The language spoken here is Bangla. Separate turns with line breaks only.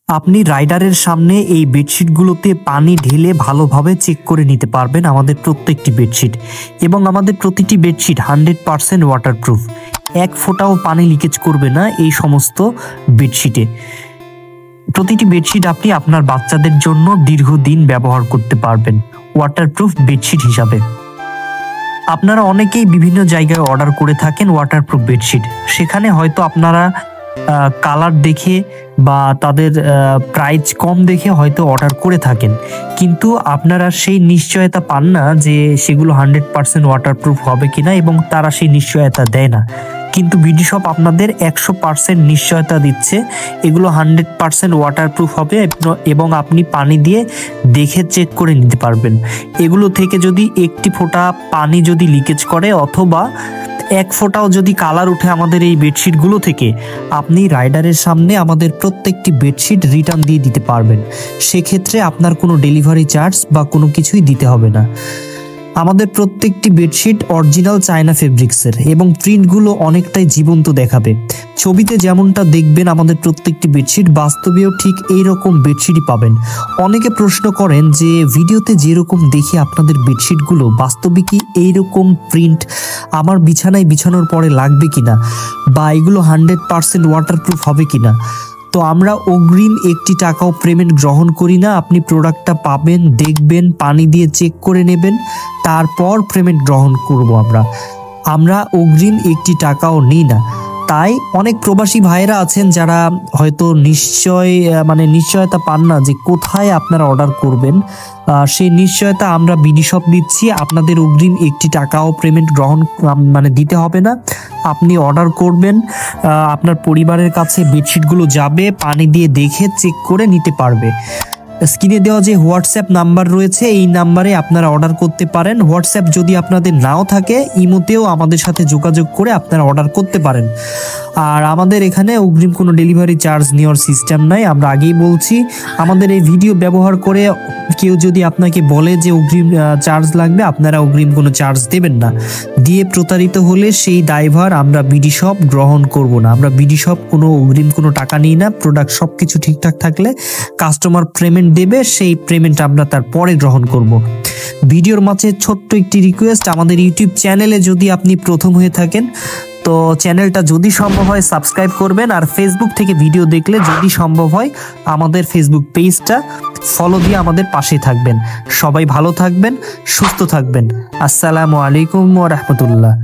আপনি রাইডারের সামনে এই বেডশিটগুলোতে পানি ঢেলে ভালোভাবে চেক করে নিতে পারবেন আমাদের প্রত্যেকটি বেডশিট। এবং আমাদের প্রতিটি বেডশিট 100% ওয়াটারপ্রুফ, এক ফোঁটাও পানি লিকেজ করবে না এই সমস্ত বেডশিটে। প্রতিটি বেডশিট আপনি আপনার বাচ্চাদের জন্য দীর্ঘদিন ব্যবহার করতে পারবেন ওয়াটারপ্রুফ বেডশিট হিসাবে। আপনারা অনেকেই বিভিন্ন জায়গায় অর্ডার করে থাকেন ওয়াটারপ্রুফ বেডশিট, সেখানে হয়তো আপনারা কালার দেখে বা তাদের প্রাইস কম দেখে হয়তো অর্ডার করে থাকেন, কিন্তু আপনারা সেই নিশ্চয়তা পান না যে সেগুলো 100% ওয়াটারপ্রুফ হবে কিনা, এবং তারা সেই নিশ্চয়তা দেয় না। কিন্তু বিডি শপ আপনাদের 100% নিশ্চয়তা দিচ্ছে এগুলো 100% ওয়াটারপ্রুফ হবে, এবং আপনি পানি দিয়ে দেখে চেক করে নিতে পারবেন। এগুলো থেকে যদি একটি ফোঁটা পানি যদি লিকেজ করে অথবা এক ফোঁটাও যদি কালার উঠে আমাদের এই বেডশিটগুলো থেকে, আপনি রাইডারের সামনে আমাদের প্রত্যেকটি বেডশিট রিটার্ন দিয়ে দিতে পারবেন। সেক্ষেত্রে আপনার কোনো ডেলিভারি চার্জ বা কোনো কিছুই দিতে হবে না। আমাদের প্রত্যেকটি বেডশিট অরিজিনাল চায়না ফেব্রিক্সের, এবং প্রিন্টগুলো অনেকটাই জীবন্ত দেখাবে। ছবিতে যেমনটা দেখবেন আমাদের প্রত্যেকটি বেডশিট, বাস্তবেও ঠিক এইরকম বেডশিটই পাবেন। অনেকে প্রশ্ন করেন যে ভিডিওতে যেরকম দেখি আপনাদের বেডশিটগুলো বাস্তবে কি এইরকম প্রিন্ট আমার বিছানায় বিছানোর পরে লাগবে কিনা, বা এগুলো 100% ওয়াটারপ্রুফ হবে কিনা। তো আমরা অগ্রিম একটি টাকাও পেমেন্ট গ্রহণ করি না। আপনি প্রোডাক্টটা পাবেন, দেখবেন, পানি দিয়ে চেক করে নেবেন, তারপর পেমেন্ট গ্রহণ করব। আমরা অগ্রিম একটি টাকাও নিই না। তাই অনেক প্রবাসী ভাইয়েরা আছেন যারা হয়তো নিশ্চয়তা পান না যে কোথায় আপনারা অর্ডার করবেন। সেই নিশ্চয়তা আমরা বিডি শপ দিচ্ছি। আপনাদের অগ্রিম একটি টাকাও পেমেন্ট দিতে হবে না। আপনি অর্ডার করবেন, আপনার পরিবারের কাছে বেডশিটগুলো যাবে, পানি দিয়ে দেখে চেক করে নিতে পারবে। স্ক্রিনে দেওয়া যে হোয়াটসঅ্যাপ নাম্বার রয়েছে এই নাম্বারে আপনারা অর্ডার করতে পারেন। হোয়াটসঅ্যাপ যদি আপনাদের নাও থাকে, ইমোতেও আমাদের সাথে যোগাযোগ করে আপনারা অর্ডার করতে পারেন। আর আমাদের এখানে অগ্রিম কোনো ডেলিভারি চার্জ নেওয়ার সিস্টেম নাই। আমরা আগেই বলছি, আমাদের এই ভিডিও ব্যবহার করে কেউ যদি আপনাকে বলে যে অগ্রিম চার্জ লাগবে, আপনারা অগ্রিম কোনো চার্জ দেবেন না। দিয়ে প্রতারিত হলে সেই দায়ভার আমরা বিডি শপ গ্রহণ করব না। আমরা বিডি শপ কোনো অগ্রিম কোনো টাকা নিই না। প্রোডাক্ট সব কিছু ঠিকঠাক থাকলে কাস্টমার পেমেন্ট দেবে, সেই পেমেন্ট আমরা তারপরে গ্রহণ করব। ভিডিওর মাঝে ছোট্ট একটি রিকোয়েস্ট, আমাদের ইউটিউব চ্যানেলে যদি আপনি প্রথম হয়ে থাকেন তো চ্যানেলটা যদি সম্ভব হয় সাবস্ক্রাইব করবেন, আর ফেসবুক থেকে ভিডিও দেখলে যদি সম্ভব হয় আমাদের ফেসবুক পেজটা ফলো দিয়ে আমাদের পাশে থাকবেন। সবাই ভালো থাকবেন, সুস্থ থাকবেন। আসসালামু আলাইকুম ওয়া রাহমাতুল্লাহ।